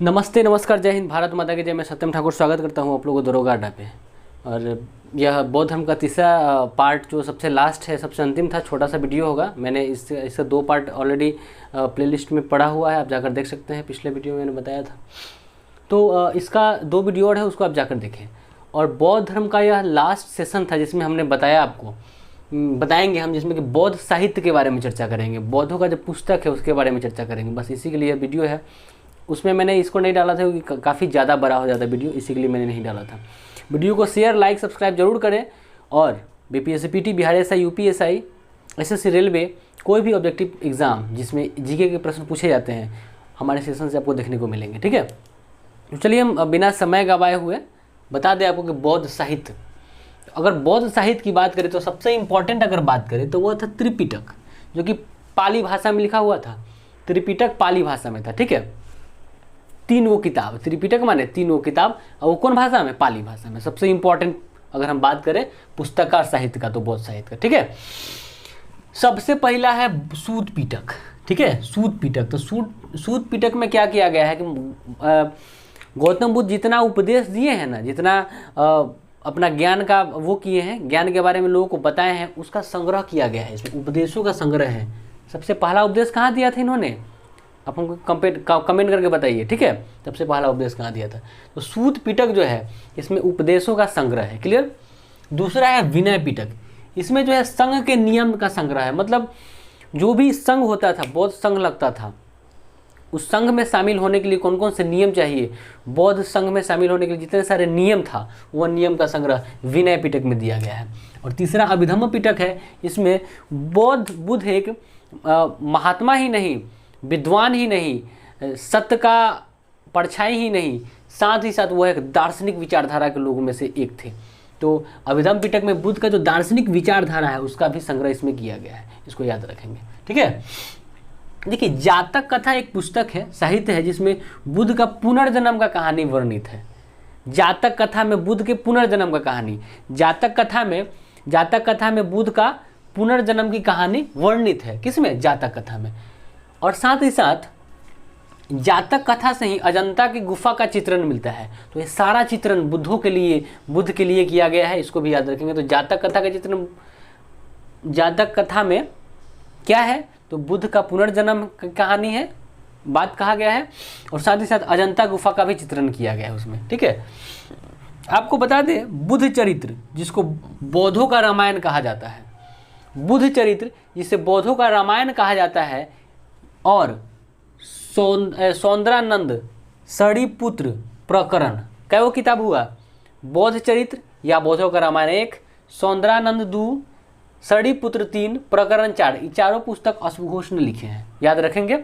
नमस्ते, नमस्कार, जय हिंद, भारत माता की जय। मैं सत्यम ठाकुर स्वागत करता हूँ आप लोगों को दरोगा अड्डा पे। और यह बौद्ध धर्म का तीसरा पार्ट जो सबसे लास्ट है, सबसे अंतिम था, छोटा सा वीडियो होगा। मैंने इससे 2 पार्ट ऑलरेडी प्लेलिस्ट में पड़ा हुआ है, आप जाकर देख सकते हैं। पिछले वीडियो में मैंने बताया था, तो इसका 2 वीडियो और है, उसको आप जाकर देखें। और बौद्ध धर्म का यह लास्ट सेशन था जिसमें हमने बताया आपको, बताएंगे हम, जिसमें कि बौद्ध साहित्य के बारे में चर्चा करेंगे, बौद्धों का जो पुस्तक है उसके बारे में चर्चा करेंगे। बस इसी के लिए वीडियो है। उसमें मैंने इसको नहीं डाला था क्योंकि काफ़ी ज़्यादा बड़ा हो जाता वीडियो, इसी के लिए मैंने नहीं डाला था। वीडियो को शेयर, लाइक, सब्सक्राइब जरूर करें। और BPSC, PT, Bihar SI, UPSI, SSC, railway, कोई भी ऑब्जेक्टिव एग्जाम जिसमें जीके के प्रश्न पूछे जाते हैं, हमारे सेशन से आपको देखने को मिलेंगे। ठीक है, तो चलिए हम बिना समय गवाए हुए बता दें आपको कि बौद्ध साहित्य, अगर बौद्ध साहित्य की बात करें तो सबसे इम्पॉर्टेंट अगर बात करें तो वह था त्रिपिटक, जो कि पाली भाषा में लिखा हुआ था। त्रिपिटक पाली भाषा में था। ठीक है, 3 वो किताब, त्रिपिटक माने 3 वो किताब, और वो कौन भाषा में? पाली भाषा में। सबसे इम्पॉर्टेंट अगर हम बात करें पुस्तकार साहित्य का तो बौद्ध साहित्य का। ठीक है, सबसे पहला है सूत पिटक। ठीक है, सूत पिटक। तो सूत पिटक में क्या किया गया है कि गौतम बुद्ध जितना उपदेश दिए हैं ना, जितना अपना ज्ञान का वो किए हैं, ज्ञान के बारे में लोगों को बताए हैं, उसका संग्रह किया गया है। इसमें उपदेशों का संग्रह है। सबसे पहला उपदेश कहाँ दिया था इन्होंने? आप हमको कमेंट करके बताइए। ठीक है, सबसे पहला उपदेश कहाँ दिया था? तो सूत पिटक जो है इसमें उपदेशों का संग्रह है। क्लियर। दूसरा है विनय पिटक। इसमें जो है संघ के नियम का संग्रह है। मतलब जो भी संघ होता था, बौद्ध संघ लगता था, उस संघ में शामिल होने के लिए कौन कौन से नियम चाहिए, बौद्ध संघ में शामिल होने के लिए जितने सारे नियम था, वह नियम का संग्रह विनय पिटक में दिया गया है। और तीसरा अभिधम्म पिटक है। इसमें बुद्ध एक महात्मा ही नहीं, विद्वान ही नहीं, सत्य का परछाई ही नहीं, साथ ही साथ वह एक दार्शनिक विचारधारा के लोगों में से एक थे। तो अभिधम्म पिटक में बुद्ध का जो दार्शनिक विचारधारा है उसका भी संग्रह इसमें किया गया है। इसको याद रखेंगे। ठीक है, देखिए, जातक कथा एक पुस्तक है, साहित्य है, जिसमें बुद्ध का पुनर्जन्म का कहानी वर्णित है। जातक कथा में बुद्ध के पुनर्जन्म का कहानी, जातक कथा में बुद्ध का पुनर्जन्म की कहानी वर्णित है। किसमें? जातक कथा में। और साथ ही साथ जातक कथा से ही अजंता की गुफा का चित्रण मिलता है। तो ये सारा चित्रण बुद्ध के लिए किया गया है। इसको भी याद रखेंगे। तो जातक कथा का चित्रण, जातक कथा में क्या है? तो बुद्ध का पुनर्जन्म की कहानी है, बात कहा गया है। और साथ ही साथ अजंता गुफा का भी चित्रण किया गया है उसमें। ठीक है, आपको बता दें, बुद्ध चरित्र जिसको बौद्धों का रामायण कहा जाता है, बुद्ध चरित्र जिसे बौद्धों का रामायण कहा जाता है, और सौंदरानंद सड़ीपुत्र प्रकरण, क्या वो किताब हुआ? बौद्ध चरित्र या बौद्धों का रामायण 1, सौंदरानंद 2, सड़ीपुत्र 3, प्रकरण 4, ये चारों पुस्तक अश्वघोष ने लिखे हैं। याद रखेंगे,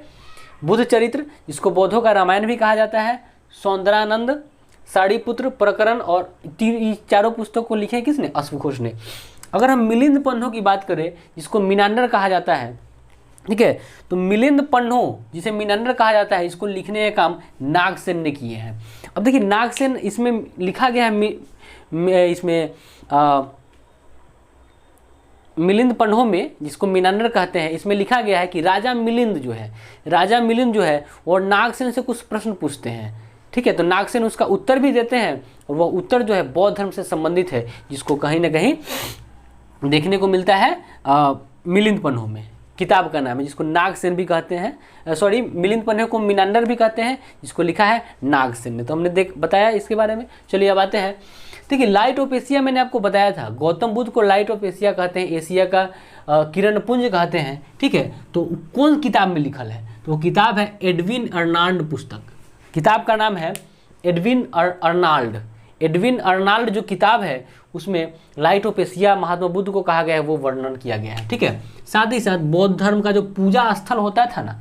बुद्ध चरित्र जिसको बौद्धों का रामायण भी कहा जाता है, सौंदरानंद, सड़ीपुत्र, प्रकरण, और ये चारों पुस्तक को लिखे किसने? अश्वघोष ने। अगर हम मिलिंद पंथों की बात करें, जिसको मीनांडर कहा जाता है, ठीक है, तो मिलिंद पंथों जिसे मीनांडर कहा जाता है, इसको लिखने का काम नागसेन ने किए हैं। अब देखिए, नागसेन इसमें लिखा गया है, इसमें मिलिंद पंथों में, जिसको मीनांडर कहते हैं, इसमें लिखा गया है कि राजा मिलिंद जो है वो नागसेन से कुछ प्रश्न पूछते हैं। ठीक है, तो नागसेन उसका उत्तर भी देते हैं, और वह उत्तर जो है बौद्ध धर्म से संबंधित है, जिसको कहीं ना कहीं देखने को मिलता है मिलिंद पंथों में। किताब का नाम है जिसको नागसेन भी कहते हैं, मिलिंद पंथों को मीनांडर भी कहते हैं, जिसको लिखा है नागसेन ने। तो हमने बताया इसके बारे में। चलिए अब आते हैं। देखिए, लाइट ऑफ एशिया मैंने आपको बताया था, गौतम बुद्ध को लाइट ऑफ एशिया कहते हैं, एशिया का किरण पुंज कहते हैं। ठीक है, तो कौन किताब में लिखल है? तो वो किताब है एडविन अर्नाल्ड पुस्तक। किताब का नाम है एडविन अर्नाल्ड। एडविन अर्नाल्ड जो किताब है उसमें light of Asia Mahatma Buddha को कहा गया है, वो वर्णन किया गया है। ठीक है, साथ ही साथ बौद्ध धर्म का जो पूजा स्थल होता था ना,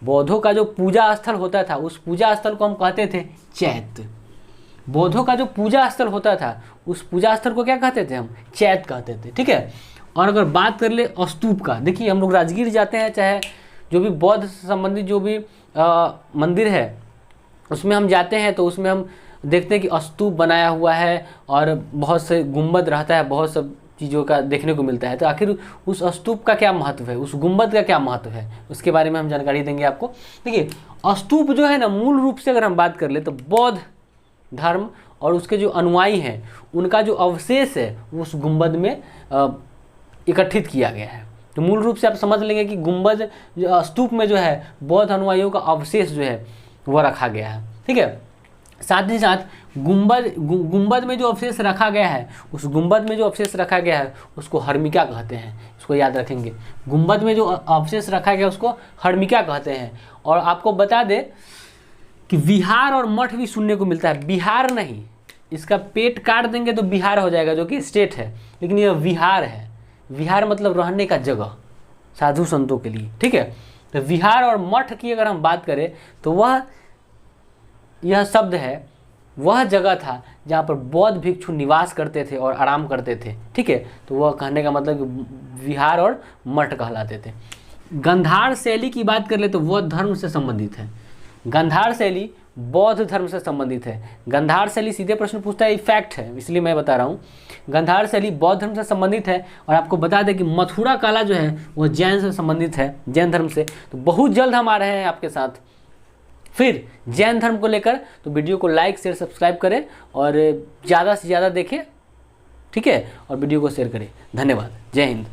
बौद्धों का जो पूजा स्थल होता था, उस पूजा स्थल को हम कहते थे चैत्य। बौद्धों का जो पूजा स्थल होता था, उस पूजा स्थल को क्या कहते थे हम? चैत्य कहते थे। ठीक है, और अगर बात कर ले स्तूप का, देखिए हम लोग राजगीर जाते हैं, चाहे जो भी बौद्ध संबंधित जो भी मंदिर है उसमें हम जाते हैं, तो उसमें हम देखते हैं कि स्तूप बनाया हुआ है, और बहुत से गुंबद रहता है, बहुत से चीज़ों का देखने को मिलता है। तो आखिर उस स्तूप का क्या महत्व है, उस गुंबद का क्या महत्व है, उसके बारे में हम जानकारी देंगे आपको। देखिए, स्तूप जो है ना, मूल रूप से अगर हम बात कर ले तो बौद्ध धर्म और उसके जो अनुयायी हैं उनका जो अवशेष है वो उस गुंबद में इकट्ठित किया गया है। तो मूल रूप से आप समझ लेंगे कि गुंबद स्तूप में जो है बौद्ध अनुयायियों का अवशेष जो है वह रखा गया है। ठीक है, साथ ही साथ गुंबद में जो अवशेष रखा गया है, उस गुंबद में जो अवशेष रखा गया है उसको हर्मिका कहते हैं। इसको याद रखेंगे, गुंबद में जो अवशेष रखा गया उसको हर्मिका कहते हैं। और आपको बता दें कि विहार और मठ भी सुनने को मिलता है। बिहार नहीं, इसका पेट काट देंगे तो बिहार हो जाएगा, जो कि स्टेट है, लेकिन यह विहार है। विहार मतलब रहने का जगह साधु संतों के लिए। ठीक है, तो विहार और मठ की अगर हम बात करें तो वह यह शब्द है, वह जगह था जहाँ पर बौद्ध भिक्षु निवास करते थे और आराम करते थे। ठीक है, तो वह कहने का मतलब विहार और मठ कहलाते थे। गंधार शैली की बात कर ले तो वह धर्म से संबंधित है। गंधार शैली बौद्ध धर्म से संबंधित है। गंधार शैली सीधे प्रश्न पूछता है, फैक्ट है इसलिए मैं बता रहा हूँ। गंधार शैली बौद्ध धर्म से संबंधित है। और आपको बता दें कि मथुरा कला जो है वह जैन से संबंधित है, जैन धर्म से। तो बहुत जल्द हम आ रहे हैं आपके साथ फिर जैन धर्म को लेकर। तो वीडियो को लाइक शेयर सब्सक्राइब करें और ज़्यादा से ज़्यादा देखें। ठीक है, और वीडियो को शेयर करें। धन्यवाद। जय हिंद।